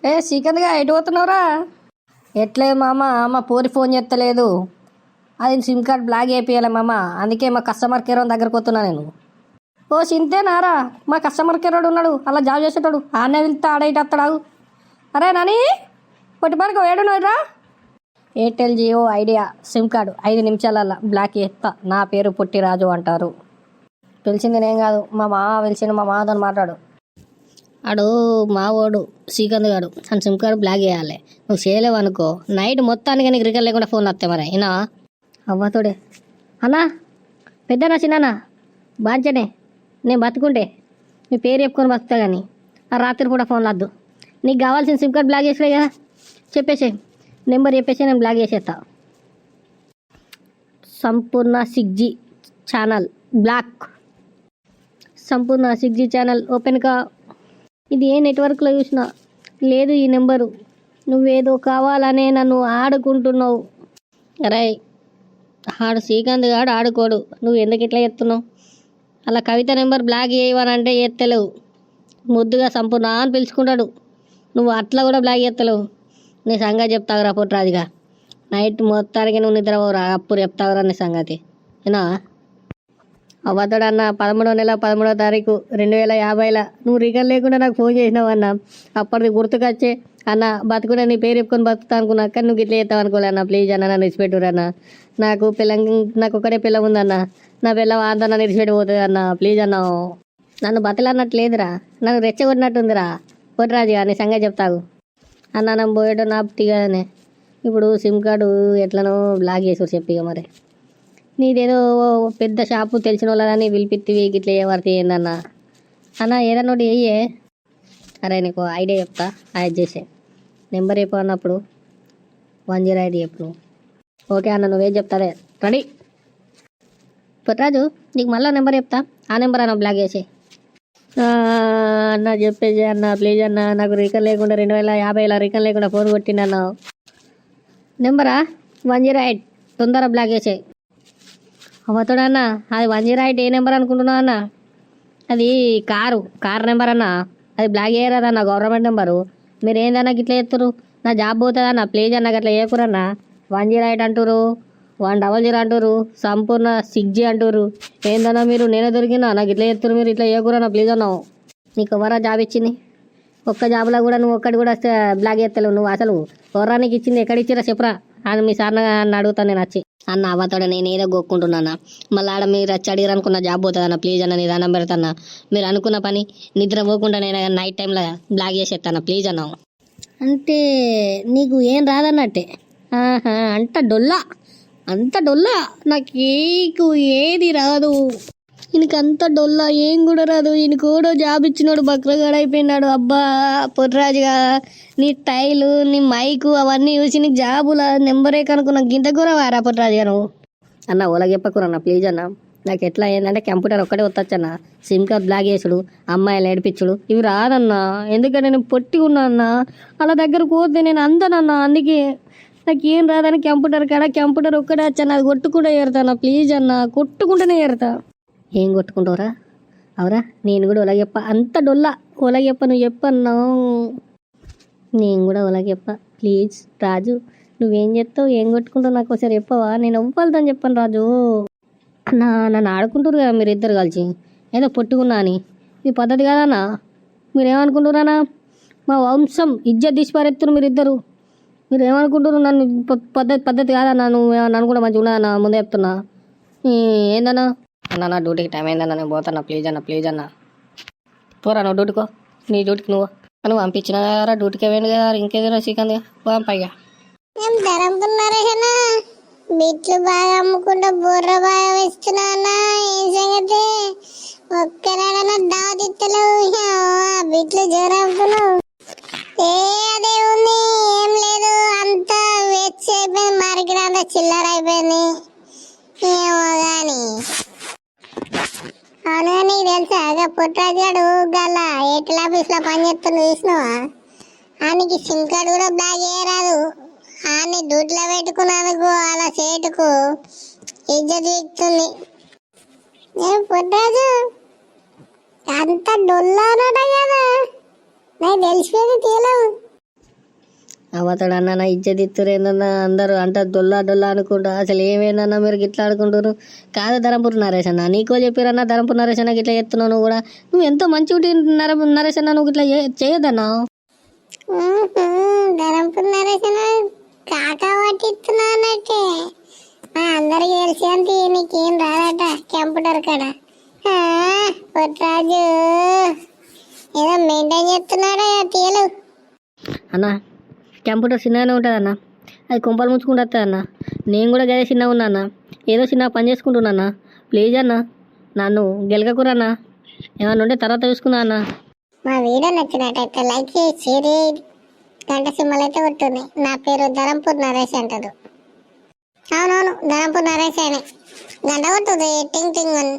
ఏ శ్రీకాంత్గా ఎటు పోతున్నావురా? ఎట్లేదు మామ, మా పోరి ఫోన్ చేస్తలేదు. అది సిమ్ కార్డ్ బ్లాక్ అయిపోయాలి మామ, అందుకే మా కస్టమర్ కేర్ దగ్గరకు పోతున్నా నేను. ఓ సింతేనారా? మా కస్టమర్ కేర్ ఉన్నాడు, అలా జాబ్ చేసేటాడు. ఆడనే వెళ్తే ఆడైతే వస్తాడు. అరే నాని, పొట్టిపరకు ఏడున్నారా? Airtel Jio Idea SIM card 5 నిమిషాలల్లా బ్లాక్ చేస్తా. నా పేరు పొట్టిరాజు అంటారు. పిలిచింది నేను కాదు, మా మామ పిలిచిండు. మా మామతో మాట్లాడు. ఆడు మా వాడు శ్రీకాంత్ గారు అని సిమ్ కార్డు బ్లాక్ చేయాలి. నువ్వు చేయలేవు అనుకో, నైట్ మొత్తానికి నీకు రికార్డ్ లేకుండా ఫోన్ వస్తాయి. మరి అయినా అవ్వతోడే అన్నా, పెద్దనా చిన్ననా బాంచనే, నేను బతుకుంటే మీ పేరు చెప్పుకొని బతుకుతా. కానీ ఆ రాత్రి కూడా ఫోన్ వద్దు. నీకు కావాల్సిన సిమ్ కార్డ్ బ్లాక్ చేసినాయి కదా, చెప్పేసి నెంబర్ చెప్పేసి నేను బ్లాక్ చేసేస్తా. సంపూర్ణ 6G ఛానల్ బ్లాక్. సంపూర్ణ 6G ఛానల్ ఓపెన్గా. ఇది ఏ నెట్వర్క్లో చూసినా లేదు ఈ నెంబరు. నువ్వేదో కావాలనే నన్ను ఆడుకుంటున్నావు. అరే ఆడు శ్రీకాంత్ గాడు ఆడుకోడు, నువ్వు ఎందుకు ఇట్లా చెప్తున్నావు? అలా కవిత నెంబర్ బ్లాక్ చేయవనంటే ఎత్తలేవు. ముద్దుగా సంపూర్ణ అని పిలుచుకుంటాడు, నువ్వు అట్లా కూడా బ్లాక్ చేస్తలేవు. నీ సంగతి చెప్తావురా పుట్రాజుగా, నైట్ మొత్తానికి నువ్వు నిద్రపోరా, అప్పుడు చెప్తావురా నీ సంగతి. ఏనా అవ్వతాడు అన్న. 13వ నెల 13వ తారీఖు 2050 నువ్వు రికార్డ్ లేకుండా నాకు ఫోన్ చేసినావు అన్న. అప్పటిది గుర్తుకొచ్చే అన్న, బతుకునే నీ పేరు చెప్పుకొని బతుకుతా అనుకున్నా, కానీ నువ్వు ఇట్లా చేస్తావు అనుకోలే అన్న. ప్లీజ్ అన్న, నన్ను ఇచ్చిపెట్టురన్న. నాకు ఒకటే పిల్ల ఉందన్న, నా పిల్ల ఆందోళన నిడిచిపెట్టిపోతుంది అన్న. ప్లీజ్ అన్న, నన్ను బతలన్నట్లేదురా, నన్ను రెచ్చగొట్టినట్టుందిరా పొట్టిరాజుగా. నీ సంగతి చెప్తావు అన్న. నన్ను పోయేటో నాపుతిగానే ఇప్పుడు సిమ్ కార్డు ఎట్లనో బ్లాక్ చేసారు చెప్పిగా. మరి నీదేదో పెద్ద షాపు తెలిసిన వాళ్ళని పిలిపిత్తివి ఇట్లా ఏ వార్త ఏందన్న? అన్న ఏదన్నా ఒకటి వేయే. అరే నీకు ఐడియా చెప్తా, యాడ్ చేసే నెంబర్ చెప్పు అన్నప్పుడు 108 చెప్పు నువ్వు. ఓకే అన్న, నువ్వేం చెప్తాదే రెడీ. పుట్రాజు నీకు మళ్ళీ నెంబర్ చెప్తా, ఆ నెంబర్ అన్న బ్లాక్ చేసే. అన్న చెప్పేసి అన్న, ప్లీజ్ అన్న, నాకు రికన్ లేకుండా 2050 రికన్ లేకుండా ఫోన్ కొట్టిండన్న. నెంబరా 108, తొందర బ్లాక్ చేసే. అవతోడు అన్న, అది 108 ఏ నెంబర్ అనుకుంటున్నావు అన్న? అది కారు నెంబర్ అన్న, అది బ్లాక్ చేయరాదన్న, గవర్నమెంట్ నెంబరు. మీరు ఏందన్నా ఇట్లా చేస్తారు? నా జాబ్ పోతుందన్న, ప్లీజ్ అన్న అట్లా చేయకూరన్న. 108 అంటారు, 100 అంటారు, సంపూర్ణ 6G అంటారు. ఏందన్నా మీరు? నేనే దొరికినా నాకు ఇట్లా చేస్తారు మీరు? ఇట్లా చేయకూరన్నా ప్లీజ్ అన్నావు. నీకు ఎవరా జాబ్ ఇచ్చింది? ఒక్క జాబ్లో కూడా నువ్వు ఒక్కటి కూడా బ్లాక్ చేస్తలేవు. నువ్వు అసలు ఎవరా నీకు ఇచ్చింది? ఎక్కడ ఇచ్చిరా చెప్పురా అని మీ సార్ నన్ను అడుగుతాను నేను వచ్చి. అన్న అవ్వతాడు, నేను ఏదో గొక్కుంటున్నా. మళ్ళీ ఆడ మీరు వచ్చి అడిగారు అనుకున్న జాబ్ పోతుందన్న. ప్లీజ్ అన్న, నీ దండం పెడతాన్నా. మీరు అనుకున్న పని నిద్ర పోకుండా నేను నైట్ టైంలో బ్లాక్ చేసేస్తాను ప్లీజ్ అన్నావు. అంటే నీకు ఏం రాదన్నట్టే. అంత డొల్లా నాకు ఏది రాదు. ఈయనకి అంత డొల్లా, ఏం కూడా రాదు. ఈయనకు కూడా జాబ్ ఇచ్చినాడు, బక్రగాడు అయిపోయినాడు. అబ్బా పొట్రాజుగా, నీ టైలు నీ మైకు అవన్నీ చూసి నీకు జాబుల నెంబరే కనుక్కున్నా. గింత కూడా వారా పొట్రాజుగా నువ్వు. అన్న ఓలా చెప్పకురన్న ప్లీజ్ అన్న. నాకు ఎట్లా ఏంటంటే కంప్యూటర్ ఒక్కటే వద్దన్న. సిమ్ కార్డ్ బ్లాక్ చేసుడు, అమ్మాయిలు ఏడిపించుడు ఇవి రాదన్నా. ఎందుకంటే నేను పొట్టి ఉన్నా అన్న, అలా దగ్గరకు పోతే నేను అందనన్నా. అందుకే నాకు ఏం రాదని కంప్యూటర్ ఒక్కడే వచ్చాను. అది కొట్టుకుంటే ఏరుతానా ప్లీజ్ అన్న, కొట్టుకుంటేనే ఏరుతా. ఏం కొట్టుకుంటావురా? అవురా, నేను కూడా ఒలా చెప్ప. అంత డొల్లా ఒలా చెప్ప, నువ్వు చెప్పన్నా. నేను కూడా ఒలా చెప్ప ప్లీజ్ రాజు. నువ్వేం చెప్తావు, ఏం కొట్టుకుంటావు నాకు ఒకసారి చెప్పవా? నేను ఎవ్వలుదని చెప్పాను రాజు. నన్ను ఆడుకుంటారు కదా మీరు ఇద్దరు కలిసి, ఏదో పొట్టుకున్నా అని. ఈ పద్ధతి కాదన్నా. మీరేమనుకుంటున్నారా? మా వంశం ఇజ్జత్ తీసి పారెత్తురు మీరిద్దరు. మీరు ఏమనుకుంటున్నారు? నన్ను పద్ధతి కాదన్నా. నువ్వు నన్ను కూడా మంచిగా ఉన్నదన్నా, ముందే చెప్తున్నా. ఏందన్నా? అన్న నా డ్యూటీకి టైం అయిందన్న, నేను పోతాన్నా ప్లీజ్ అన్న. పోరా నువ్వు డ్యూటీకో, నీ డ్యూటీకి నువ్వు పంపించిన కదా డ్యూటీకి వేయండి కదా, ఇంకేదైనా శ్రీకాంత్ పైగా ఏం ధర అమ్ముతున్నారా? బిట్లు బాగా అమ్ముకుంటా బుర్ర బాగా వేస్తున్నా అన్న. ఏం సంగతి? ఒక్కనాడన్నా దావతిత్తలేవు, బిట్లు జ్వర అమ్ముతున్నావు. అదే ఉంది, ఏం లేదు, అంతా వెచ్చి అయిపోయింది. మార్కెట్ అంతా చిల్లర అయిపోయింది. ఏమో గాని అవును, నీకు తెలుసా పుట్రాజు గాడు గల ఎయిర్టెల్ ఆఫీస్ లో పనిచేస్తున్నా చూసినావా? ఆయనకి సిమ్ కార్డు కూడా బ్లాక్ చేయరాదు. ఆని దుడ్లో పెట్టుకున్నందుకు అలా సేటుకు ఇజ్జత్ ఇస్తుంది. పుట్రాజు అంత డొల్లానట కదా, నాకు తెలిసిపోయింది తీయలేవు. అవతడు అన్న నా ఇజ్జత్ ఇస్తురేందన్న అందరూ అంట డొల్లా డొల్లా అనుకుంటా అసలు ఏమేందన్నా మీరు గిట్లా ఆడుకుంటారు కాదు ధరంపూర్ నరేష్ అన్న నీకో చెప్పారన్నా ధరంపూర్ నరేష్ అన్న గిట్లా చేస్తున్నావు నువ్వు కూడా నువ్వు ఎంతో మంచి నరేష్ అన్న నువ్వు గిట్లా చేయొద్దన్నా ధరంపూర్ నరేషన్ కాకా పట్టిస్తున్నా అన్నట్టే అందరికి తెలిసి అంతే నీకేం రాదట కంప్యూటర్ కాడ పుట్రాజు ఏదో మెయింటైన్ చేస్తున్నాడా తీయలు అన్న కంప్యూటర్ చిన్నగానే ఉంటుంది అన్న అది కొంపలు ముంచుకుంటూ వస్తుంది అన్న నేను కూడా గదే చిన్నగా ఉన్నా అన్న ఏదో చిన్న పని చేసుకుంటున్నా అన్న ప్లీజ్ అన్న నన్ను గెలకకురన్నా ఏమన్నా ఉంటే తర్వాత చూసుకున్నా అన్న మా వీడియో నచ్చినట్టయితే లైక్ చేసి షేర్ చేయండి గంట సింబల్ అయితే కొట్టుంది నా పేరు ధరంపూర్ నరేష్ అంటారు అవునవును ధరంపూర్ నరేష్ అని గంట కొట్టుది టింగ్ టింగ్ అని